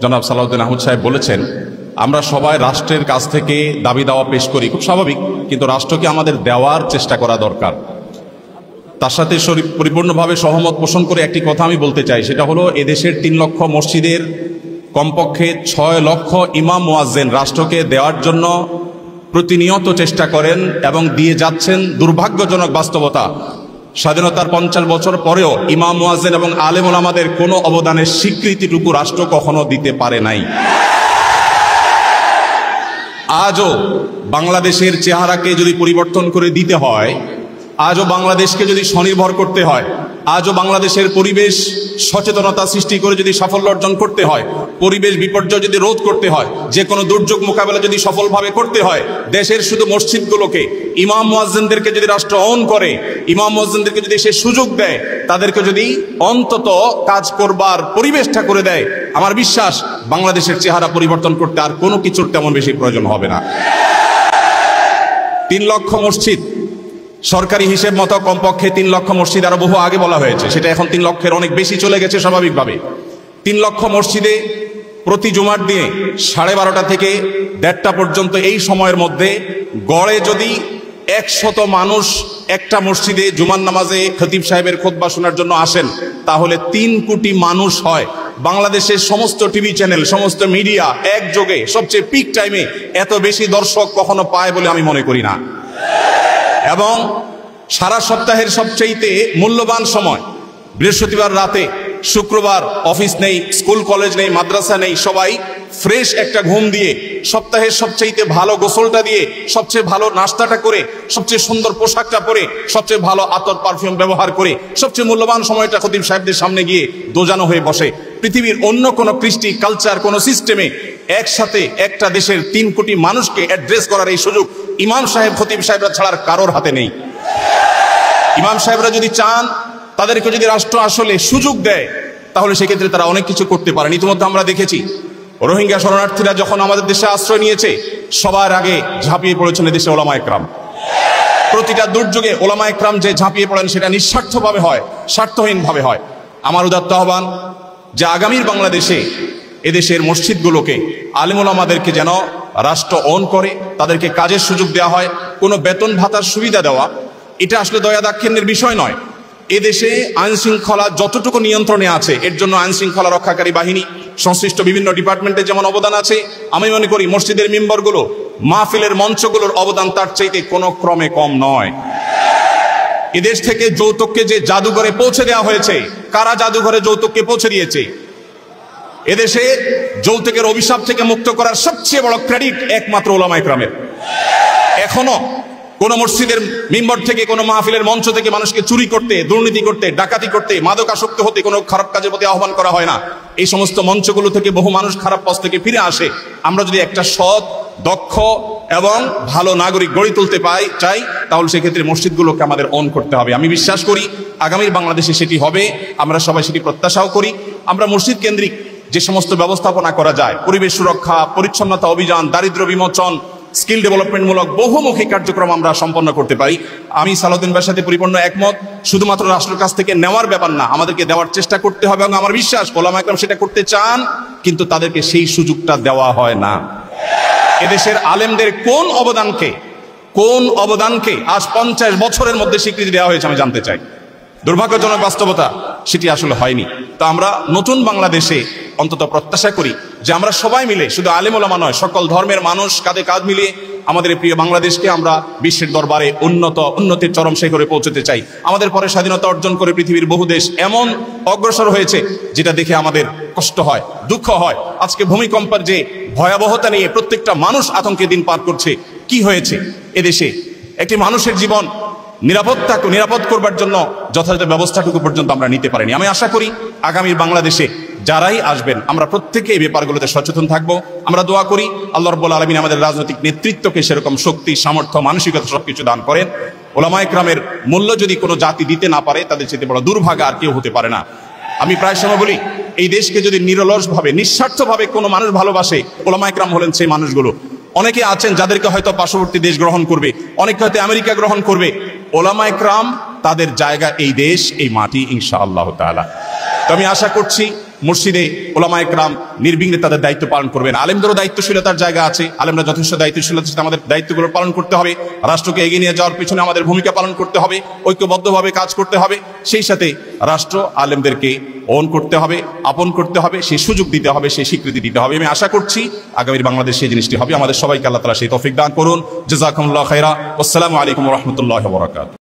জনাব সালাউদ্দিন আহমদ সাহেব বলেছেন, আমরা সবাই রাষ্ট্রের কাছ থেকে দাবি দাওয়া পেশ করি, খুব স্বাভাবিক, কিন্তু রাষ্ট্রকে আমাদের দেওয়ার চেষ্টা করা দরকার। তার সাথে পরিপূর্ণভাবে সহমত পোষণ করে একটি কথা আমি বলতে চাই, সেটা হলো এদেশের ৩ লক্ষ মসজিদের কমপক্ষে ৬ লক্ষ ইমাম মুয়াজ্জিন রাষ্ট্রকে দেওয়ার জন্য প্রতিনিয়ত চেষ্টা করেন এবং দিয়ে যাচ্ছেন। দুর্ভাগ্যজনক বাস্তবতা, স্বাধীনতার ৫০ বছর পরেও ইমাম মুয়াজ্জিন এবং আলেম ওলামাদের কোনো অবদানের স্বীকৃতিটুকু রাষ্ট্র কখনো দিতে পারে নাই। আজও বাংলাদেশের চেহারাকে যদি পরিবর্তন করে দিতে হয়, আজও বাংলাদেশকে যদি স্বনির্ভর করতে হয়, আজও বাংলাদেশের পরিবেশ সচেতনতা সৃষ্টি করে যদি সাফল্য অর্জন করতে হয়, পরিবেশ বিপর্যয় যদি রোধ করতে হয়, যে কোনো দুর্যোগ মোকাবেলা যদি সফলভাবে করতে হয়, দেশের শুধু মসজিদগুলোকে, ইমাম মুয়াজ্জিনদেরকে যদি রাষ্ট্র অন করে, ইমাম মুয়াজ্জিনদেরকে যদি সে সুযোগ দেয়, তাদেরকে যদি অন্তত কাজ করবার পরিবেশটা করে দেয়, আমার বিশ্বাস বাংলাদেশের চেহারা পরিবর্তন করতে আর কোনো কিছুর তেমন বেশি প্রয়োজন হবে না। ৩ লক্ষ মসজিদ সরকারি হিসেব মতো কমপক্ষে ৩ লক্ষ মসজিদ, আরো বহু আগে বলা হয়েছে, সেটা এখন ৩ লক্ষের অনেক বেশি চলে গেছে স্বাভাবিকভাবে। ৩ লক্ষ মসজিদে প্রতি জুমার দিনে 12:30 থেকে 1:30 পর্যন্ত এই সময়ের মধ্যে গড়ে যদি 100 মানুষ একটা মসজিদে জুমার নামাজে খতিব সাহেবের খুতবা শোনার জন্য আসেন, তাহলে ৩ কোটি মানুষ হয়। বাংলাদেশের সমস্ত টিভি চ্যানেল, সমস্ত মিডিয়া একযোগে সবচেয়ে পিক টাইমে এত বেশি দর্শক কখনো পায় বলে আমি মনে করি না। এবং সারা সপ্তাহের সবচেয়ে মূল্যবান সময় বৃহস্পতিবার রাতে, শুক্রবার অফিস নেই, স্কুল কলেজ নেই, মাদ্রাসা নেই, সবাই ফ্রেশ একটা ঘুম দিয়ে, সপ্তাহের সবচেয়ে ভালো গোসলটা দিয়ে, সবচেয়ে ভালো নাস্তাটা করে, সবচেয়ে সুন্দর পোশাকটা পরে, সবচেয়ে ভালো আতর পারফিউম ব্যবহার করে, সবচেয়ে মূল্যবান সময়টা খতিব সাহেবদের সামনে গিয়ে দোজানো হয়ে বসে। পৃথিবীর অন্য কোনো কৃষ্টি কালচার, কোনো সিস্টেমে একসাথে একটা দেশের ৩ কোটি মানুষকে অ্যাড্রেস করার এই সুযোগ ইমাম সাহেব, খতিব সাহেবরা ছাড়ার কারোর হাতে নেই। ইমাম সাহেবরা যদি চান, তাদেরকে যদি রাষ্ট্র আসলে সুযোগ দেয়, তাহলে সেক্ষেত্রে তারা অনেক কিছু করতে পারেন। ইতিমধ্যে আমরা দেখেছি রোহিঙ্গা শরণার্থীরা যখন আমাদের দেশে আশ্রয় নিয়েছে, সবার আগে ঝাঁপিয়ে পড়েছেন দেশে ওলামা একরাম। প্রতিটা দুর্যোগে ওলামা একরাম যে ঝাঁপিয়ে পড়েন, সেটা নিঃস্বার্থভাবে হয়, স্বার্থহীনভাবে হয়। আমার উদাত্ত আহ্বান যে আগামীর বাংলাদেশে এদেশের মসজিদগুলোকে, আলেম ওলামাদেরকে যেন রাষ্ট্র অন করে, তাদেরকে কাজের সুযোগ দেওয়া হয়, কোনো বেতন ভাতার সুবিধা দেওয়া, এটা আসলে দয়া দাক্ষিণ্যের বিষয় নয়। এদেশে আইন শৃঙ্খলা যতটুকু নিয়ন্ত্রণে আছে, এর জন্য আইন শৃঙ্খলা রক্ষাকারী বাহিনী, সংশ্লিষ্ট বিভিন্ন ডিপার্টমেন্টের যেমন অবদান আছে, আমি মনে করি মসজিদের মিম্বরগুলো, মাহফিলের মঞ্চগুলোর অবদান তার চাইতে কোনো ক্রমে কম নয়। এদেশ থেকে যৌতুককে যে জাদুঘরে পৌঁছে দেওয়া হয়েছে, কারা জাদুঘরে যৌতুককে পৌঁছে দিয়েছে? এদেশে যৌতুকের অভিশাপ থেকে মুক্ত করার সবচেয়ে বড় ক্রেডিট একমাত্র ওলামা একরামের। এখনো কোন মসজিদের মিম্বর থেকে, কোন মাহফিলের মঞ্চ থেকে মানুষকে চুরি করতে, দুর্নীতি করতে, ডাকাতি করতে, মাদকাসক্ত হতে, কোনো খারাপ কাজের প্রতি আহ্বান করা হয় না। এই সমস্ত মঞ্চগুলো থেকে বহু মানুষ খারাপ পথ থেকে ফিরে আসে। আমরা যদি একটা সৎ, দক্ষ এবং ভালো নাগরিক গড়ে তুলতে চাই, তাহলে সেক্ষেত্রে মসজিদগুলোকে আমাদের অন করতে হবে। আমি বিশ্বাস করি আগামীর বাংলাদেশে সেটি হবে, আমরা সবাই সেটি প্রত্যাশাও করি। আমরা মসজিদ কেন্দ্রিক যে সমস্ত ব্যবস্থাপনা করা যায়, পরিবেশ সুরক্ষা, পরিচ্ছন্নতা অভিযান, দারিদ্র বিমোচন, স্কিল ডেভেলপমেন্টমূলক বহুমুখী কার্যক্রম আমরা সম্পন্ন করতে পারি। আমি সালাউদ্দিন ভাইয়ের সাথে পরিপূর্ণ একমত। শুধুমাত্র রাষ্ট্রের কাছ থেকে নেওয়ার ব্যাপার না, আমাদেরকে দেওয়ার চেষ্টা করতে হবে, এবং আমার বিশ্বাস ওলামা একরাম সেটা করতে চান, কিন্তু তাদেরকে সেই সুযোগটা দেওয়া হয় না। এদেশের আলেমদের কোন অবদানকে আজ 50 বছরের মধ্যে স্বীকৃতি দেওয়া হয়েছে আমি জানতে চাই। দুর্ভাগ্যজনক বাস্তবতা, সেটি আসলে হয়নি। তো আমরা নতুন বাংলাদেশে অন্তত প্রত্যাশা করি যে আমরা সবাই মিলে, শুধু আলেম ওলামা নয়, সকল ধর্মের মানুষ কাঁধে কাঁধ মিলিয়ে আমাদের প্রিয় বাংলাদেশকে আমরা বিশ্বের দরবারে উন্নতির চরম শিখরে পৌঁছতে চাই। আমাদের পরে স্বাধীনতা অর্জন করে পৃথিবীর বহু দেশ এমন অগ্রসর হয়েছে, যেটা দেখে আমাদের কষ্ট হয়, দুঃখ হয়। আজকে ভূমিকম্পের যে ভয়াবহতা নিয়ে প্রত্যেকটা মানুষ আতঙ্কে দিন পার করছে, কি হয়েছে এদেশে? একটি মানুষের জীবন নিরাপদ করবার জন্য যথাযথ ব্যবস্থাটুকু পর্যন্ত আমরা নিতে পারিনি। আমি আশা করি আগামীর বাংলাদেশে যারাই আসবেন, আমরা প্রত্যেকে এই ব্যাপারগুলোতে সচেতন থাকব। আমরা দোয়া করি আল্লাহ রাব্বুল আলামিন আমাদের রাজনৈতিক নেতৃত্বকে সেরকম শক্তি, সামর্থ্য, মানসিকতা সবকিছু দান করেন। ওলামা একরামের মূল্য যদি কোনো জাতি দিতে না পারে, তাদের চেয়ে বড় দুর্ভাগা আর কেউ হতে পারে না। আমি প্রায় সময় বলি, এই দেশকে যদি নিরলসভাবে, নিঃস্বার্থভাবে কোনো মানুষ ভালোবাসে, ওলামা একরাম হলেন সেই মানুষগুলো। অনেকে আছেন যাদেরকে হয়তো পার্শ্ববর্তী দেশ গ্রহণ করবে, অনেকে হয়তো আমেরিকা গ্রহণ করবে। ওলামা একরাম, তাদের জায়গা এই দেশ, এই মাটি, ইনশাআল্লাহ তাআলা। তো আমি আশা করছি মসজিদে ওলামা একরাম নির্বিঘ্নে তাদের দায়িত্ব পালন করবেন। আলেমদেরও দায়িত্বশীলতার জায়গা আছে, আলেমরা যথেষ্ট দায়িত্বশীলতার সাথে আমাদের দায়িত্বগুলো পালন করতে হবে। রাষ্ট্রকে এগিয়ে নিয়ে যাওয়ার পিছনে আমাদের ভূমিকা পালন করতে হবে, ঐক্যবদ্ধভাবে কাজ করতে হবে। সেই সাথে রাষ্ট্র আলেমদেরকে ওন করতে হবে, আপন করতে হবে, সেই সুযোগ দিতে হবে, সেই স্বীকৃতি দিতে হবে। আমি আশা করছি আগামীর বাংলাদেশ সেই জিনিসটি হবে। আমাদের সবাইকে আল্লাহ তাআলা সেই তৌফিক দান করুন। জাযাকুমুল্লাহু খাইরা। আসসালামু আলাইকুম ওয়া রাহমাতুল্লাহি ওয়া বারাকাতুহু।